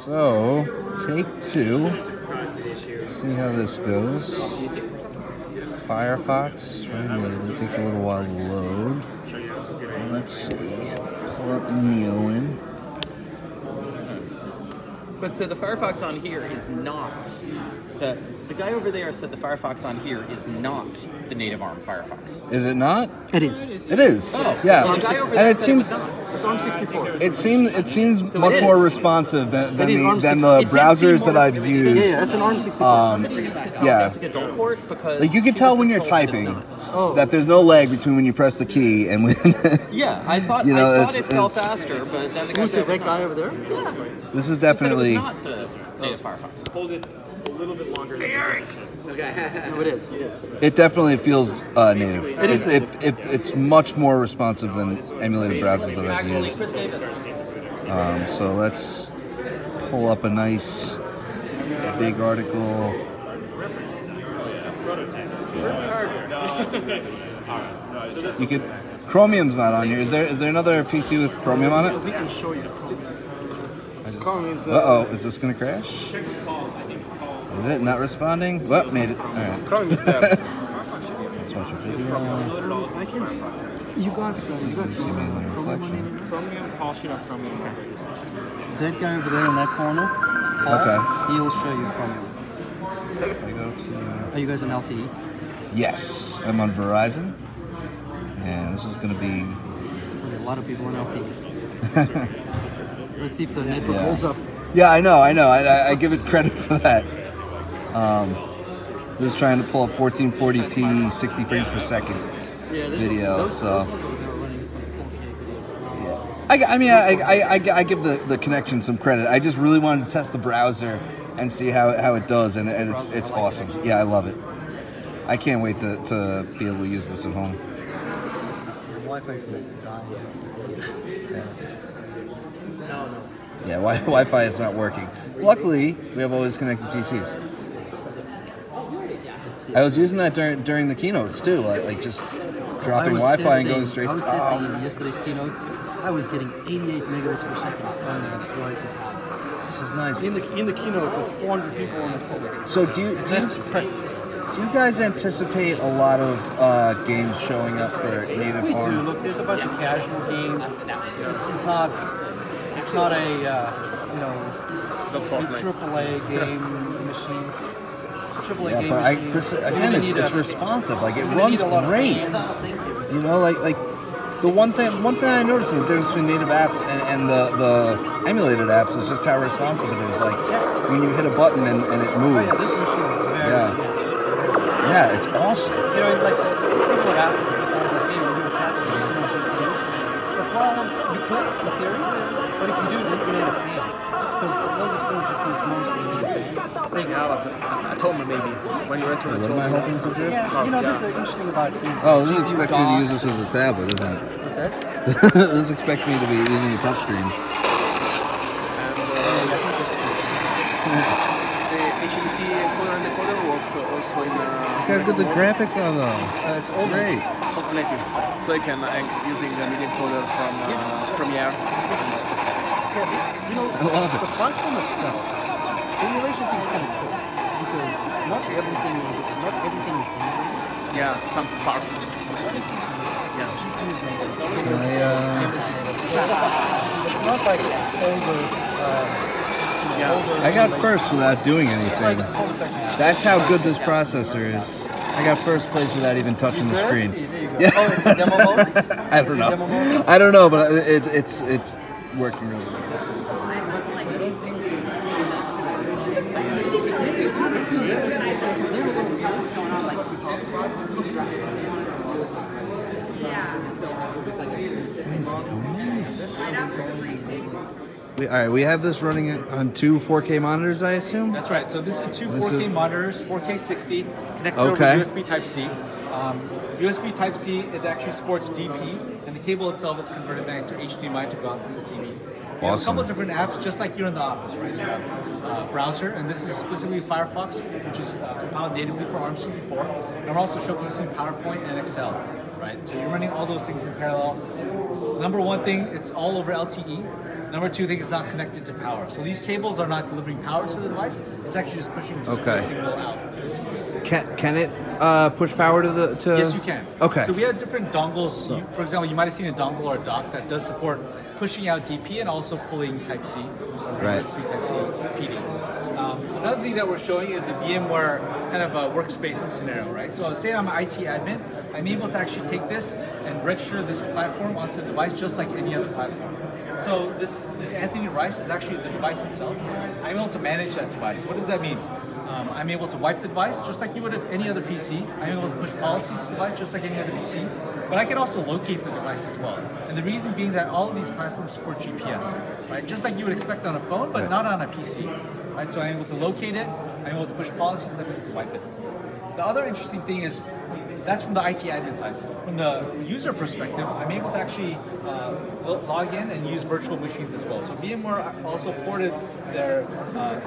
So, take two. Let's see how this goes. Firefox, right? It takes a little while to load. Let's see. Pull up Neo in. But so the Firefox on here is not the guy over there said the Firefox on here is not the native ARM Firefox. Is it not? It is. It is. Oh, yeah. So the guy over and there it seems It's ARM64. it seems So much more responsive than the It did browsers seem that I've more- used. Yeah, it's an ARM64. Yeah. Classic adult port because Like you can tell when you're typing that there's no lag between when you press the key and when. Yeah, I thought You know, I thought it's- it fell it's- faster, but then the guy Who's said it? That guy over there? This is it definitely. was not the native Firefox. Hold it a little bit longer. Hey, Eric! No, it is. It is. It definitely feels native. It is native. It's much more responsive than emulated browsers that I've Actually, used. Chris Davis. So let's pull up a nice big article. You could. Chromium's not on here. Is there another PC with Chromium on it? We can show you the Chromium. Is this gonna crash? Is it not responding? Well, made it. All right. Chromium is there. Let's watch a video. I can. You got See me in the reflection. Chromium, Paul should have Chromium. that guy over there in that corner. Okay. He will show you Chromium. If I go to. Are you guys in LTE? Yes, I'm on Verizon, and this is gonna be. A lot of people in LTE. Let's see if the network holds up. Yeah, I know. I give it credit for that. Just trying to pull up 1440p, 60 frames per second video. So, I give the connection some credit. I just really wanted to test the browser and see how it does, and it's awesome. Yeah, I love it. I can't wait to be able to use this at home. Wi-Fi's going to die. Yeah, Wi-Fi is not working. Luckily, we have always connected PCs. I was using that during the keynotes too, like just dropping Wi-Fi and going straight. I was testing in yesterday's keynote. I was getting 88 megabits per second on the device. This is nice. In the keynote with 400 people on the phone. So That's impressive. Do you guys anticipate a lot of games showing up for native We do. ARM? Look, there's a bunch of casual games. This is not. It's not a a AAA game machine. AAA Yeah, game but machine. this You're again, gonna need it's a- responsive. Like it you're gonna runs need a lot of great. fans. You know, like the one thing I noticed is the difference between native apps and the emulated apps is just how responsive it is. Like when you hit a button and it moves. Oh, yeah, this machine is very responsive. Yeah, it's awesome. You know, like people have asked us a few times, like, hey, will you attach this to my GPU? The problem, you could, in theory, but if you do, then you need a fan. Because those are some GPUs mostly need a fan. Yeah, I told him maybe when you went to What am I hoping to do? Yeah, you know, this is interesting about these. Oh, this is GPU expecting me to use docks. this as a tablet, isn't it? What's that? This expects me to be using a touchscreen. The HDC encoder and decoder works also in. Look how good the graphics are, though. That's great. Native. So you can using the media encoder from Premiere. You know, I love it. the platform itself, the emulation thing is kind of tricky because not everything is integrated. Yeah, some parts. Yeah. It's not like older. I got first without doing anything. That's how good this processor is. I got first place without even touching the screen. Yeah. Oh, it's a demo mode? I don't know. I don't know, but it's working really well. We have this running on two 4K monitors, I assume? That's right. So this is two 4K monitors, 4K 60, connected over USB Type-C. USB Type-C, it actually supports DP, and the cable itself is converted back to HDMI to go out to the TV. We have a couple of different apps, just like you're in the office, right? You have browser, and this is specifically Firefox, which is compiled natively for ARM64. And we're also showcasing PowerPoint and Excel, right? So you're running all those things in parallel. number one thing, it's all over LTE. Number two thing, it's not connected to power. So these cables are not delivering power to the device. It's actually just pushing display signal out to the TVs. Can it push power to the? Yes, you can. Okay. So we have different dongles. For example, you might have seen a dongle or a dock that does support pushing out DP and also pulling Type-C, Right. USB Type-C PD. Another thing that we're showing is the VMware kind of a workspace scenario, right? So say I'm an IT admin, I'm able to actually take this and register this platform onto the device just like any other platform. So this Anthony Rice is actually the device itself. I'm able to manage that device. What does that mean? I'm able to wipe the device just like you would at any other PC. I'm able to push policies to the device just like any other PC. But I can also locate the device as well. And the reason being that all of these platforms support GPS, right? Just like you would expect on a phone, but not on a PC, right? So I'm able to locate it, I'm able to push policies, I'm able to wipe it. The other interesting thing is, that's from the IT admin side. From the user perspective, I'm able to actually log in and use virtual machines as well. So VMware also ported their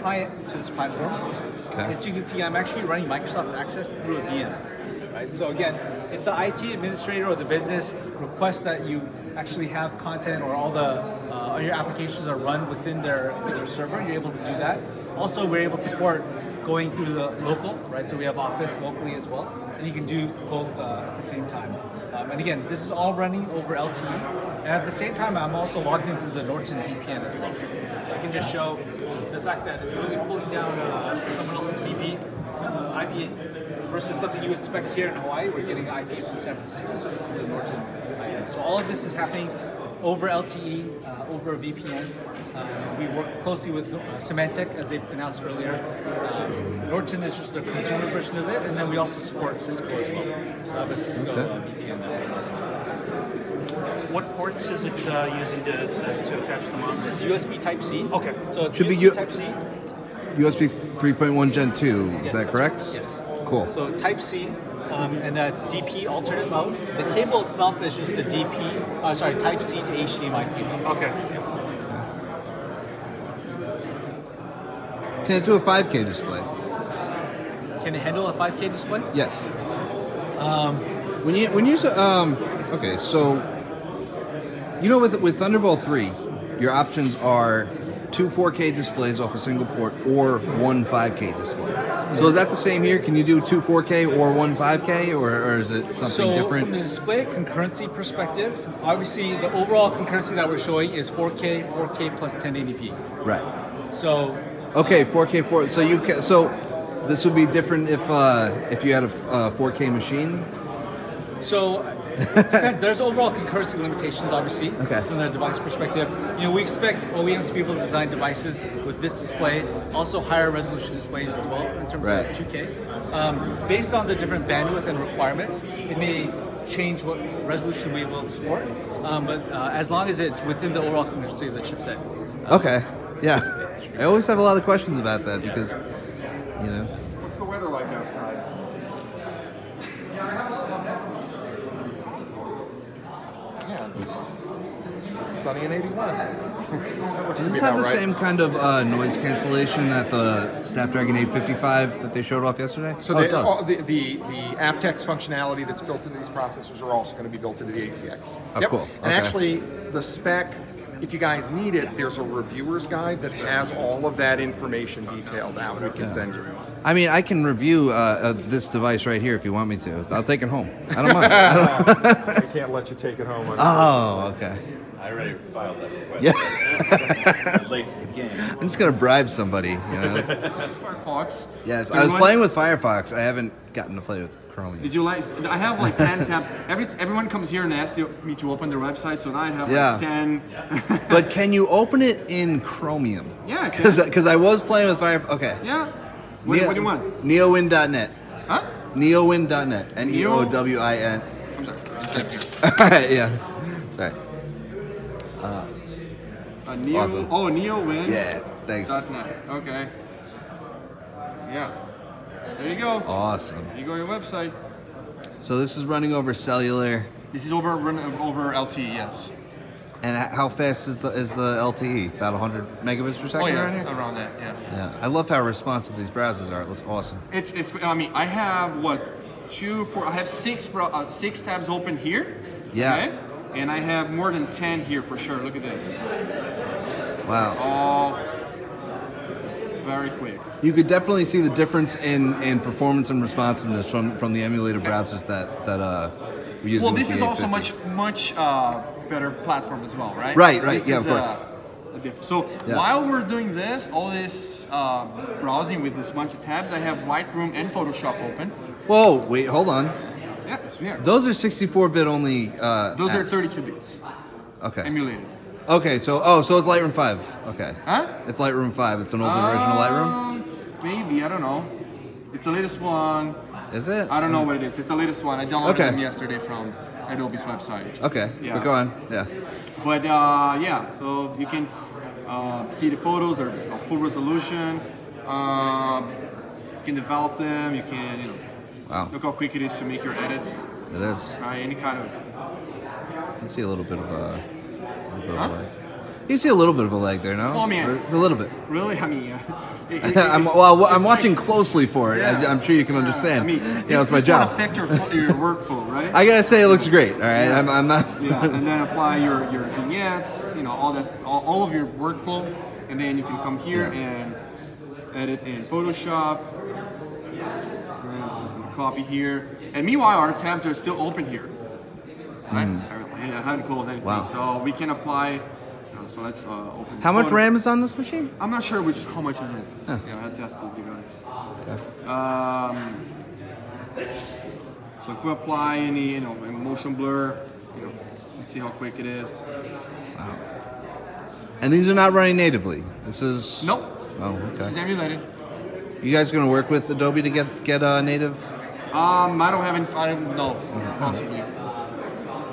client to this platform. Okay. As you can see, I'm actually running Microsoft Access through a VM. Right? So again, if the IT administrator or the business requests that you actually have content or all your applications are run within their server, you're able to do that. Also, we're able to support going through the local, right? So we have Office locally as well, and you can do both at the same time. And again, this is all running over LTE, and at the same time, I'm also logged in through the Norton VPN as well. So I can just show the fact that it's really pulling down someone else's IP versus something you would expect here in Hawaii. We're getting IP from San Francisco, so this is the Norton IP. So all of this is happening over LTE, over a VPN. We work closely with Symantec, as they announced earlier. Norton is just a consumer version of it, and then we also support Cisco as well. So I have a Cisco VPN that we also support. What ports is it using to attach the monitor? This is USB Type-C. Okay. So it's Should be USB Type-C. USB 3.1 Gen 2. Is that correct? Yes. Cool. So Type-C. And that's DP alternate mode. The cable itself is just a Type-C to HDMI cable. Okay. Can it do a 5K display? Can it handle a 5K display? Yes. When you okay, so you know with Thunderbolt 3, your options are 2 4K displays off a single port or 1 5K display. So is that the same here? Can you do 2 4K or 1 5K, or is it something different? From the display concurrency perspective, obviously the overall concurrency that we're showing is 4K, 4K plus 1080p. Right. So. Okay, 4K. So you can. So this would be different if you had a 4K machine. So there's overall concurrency limitations, obviously, from the device perspective. You know, we expect OEMs to be able to design devices with this display, also higher resolution displays as well in terms of 2K. Based on the different bandwidth and requirements, it may change what resolution we will support, but as long as it's within the overall concurrency of the chipset. Okay. Yeah. I always have a lot of questions about that because, you know. What's the weather like outside? Yeah, it's sunny and 81. Does this have the same kind of noise cancellation that the Snapdragon 855 that they showed off yesterday? So it does. The aptX functionality that's built into these processors are also going to be built into the ATX. Oh, cool. And actually, the spec, if you guys need it, there's a reviewer's guide that has all of that information detailed out. We can send you. I mean, I can review this device right here if you want me to. I'll take it home. I don't mind. I can't let you take it home. Oh, okay. I already filed that request. Yeah. Late to the game. I'm just going to bribe somebody, you know. Firefox. Yes, I was playing with Firefox. I haven't gotten to play with Chrome. Did you like? I have like 10 tabs. Everyone comes here and asks me to open their website, so now I have like 10. But can you open it in Chromium? Yeah, because I was playing with Firefox. Okay. Yeah. What do you want? Neowin.net. Huh? Neowin.net. Neowin. I'm sorry. All right. Yeah. Sorry. Awesome. Oh, Neowin. Yeah. Thanks. .net. Okay. Yeah. There you go. Awesome. You go to your website. So this is running over cellular. This is over LTE, yes. And how fast is the LTE? About 100 megabits per second around here? Around that, yeah. Yeah. I love how responsive these browsers are. It looks awesome. It's. I mean, I have what, I have six tabs open here. Yeah. Okay? And I have more than 10 here for sure. Look at this. Wow. All very quick. You could definitely see the difference in performance and responsiveness from the emulated browsers that we're using. Well, this is also much better platform as well, right? Right. This Yeah, is, of course. So while we're doing this, all this browsing with this bunch of tabs, I have Lightroom and Photoshop open. Whoa, wait, hold on. Yeah, it's weird. Those are 64-bit only. Those are apps. 32 bits. Okay. Emulated. Okay, so it's Lightroom 5. Okay. Huh? It's Lightroom 5. It's an older version of Lightroom. Maybe, I don't know. It's the latest one. Is it? I don't know what it is. It's the latest one. I downloaded them yesterday from Adobe's website. Okay. Yeah. But go on. Yeah. But yeah, so you can see the photos. They're full resolution. You can develop them. You can, Wow. Look how quick it is to make your edits. It is. Right? Any kind of. You can see a little bit of a lag. You see a little bit of a lag there, no? Well, I mean, a little bit. Really? I mean, I'm watching closely for it, as I'm sure you can understand. I mean, it's my job. Affect your workflow, right? I gotta say, it looks great. All right, Yeah. I'm not. Yeah, and then apply your vignettes, all of your workflow, and then you can come here and edit in Photoshop. And so I'm gonna copy here. And meanwhile, our tabs are still open here. Right? I haven't closed anything, Wow. so we can apply. So let's open. How much RAM is on this machine? I'm not sure how much is it. Huh. I had to test it with you guys. Okay. So if we apply any, motion blur, let's see how quick it is. Wow. And these are not running natively. This is. Nope. Oh, okay. This is emulated. You guys gonna work with Adobe to get native? I don't know, possibly.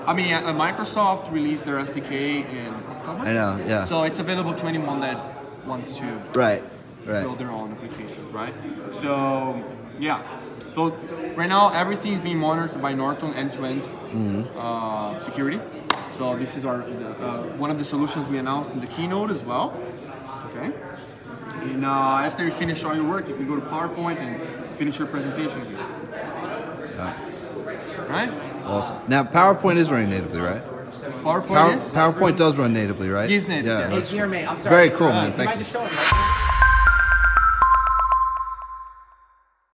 I mean, Microsoft released their SDK in October. I know, yeah. So it's available to anyone that wants to Right. build their own applications, right? So, yeah. So right now, everything's being monitored by Norton end-to-end security. So this is our one of the solutions we announced in the keynote as well. Okay. And after you finish all your work, you can go to PowerPoint and finish your presentation here. Right? Awesome. Now PowerPoint is running natively, right? PowerPoint PowerPoint does run natively, right? It is native. Yeah. Yeah. Hey, dear mate, I'm sorry. Very cool, man. Do you Thank mind you. just showing me?